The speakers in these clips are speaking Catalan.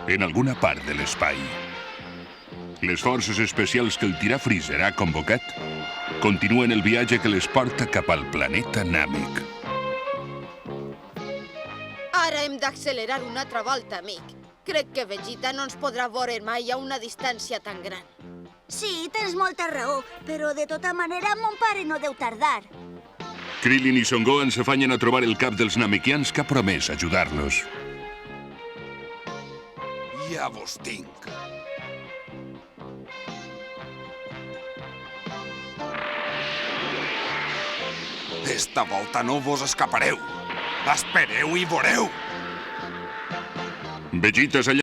En alguna part de l'espai, les forces especials que el tirà Freezer ha convocat continuen el viatge que les porta cap al planeta Namek. Ara hem d'accelerar una altra volta, amic. Crec que Vegeta no ens podrà veure mai a una distància tan gran. Sí, tens molta raó, però de tota manera mon pare no deu tardar. Krillin i Son Gohan s'afanyen a trobar el cap dels namekians que ha promès ajudar-los. Ja vos tinc. Esta volta no vos escapareu. Espereu i veureu. Vegeta s'alla...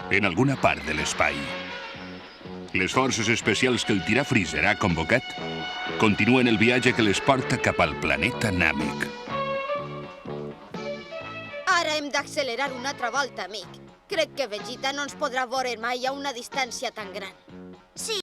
En alguna part de l'espai, les forces especials que el tirà Freezer ha convocat continuen el viatge que les porta cap al planeta Namek. Ara hem d'accelerar una altra volta, amic. Crec que Vegeta no ens podrà veure mai a una distància tan gran. Sí.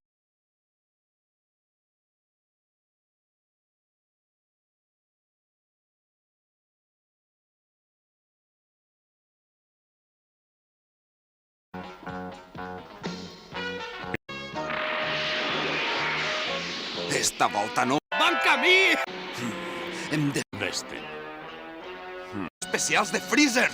Esta volta no. Bon camí! Hem de... Veste. Especials de Freezer!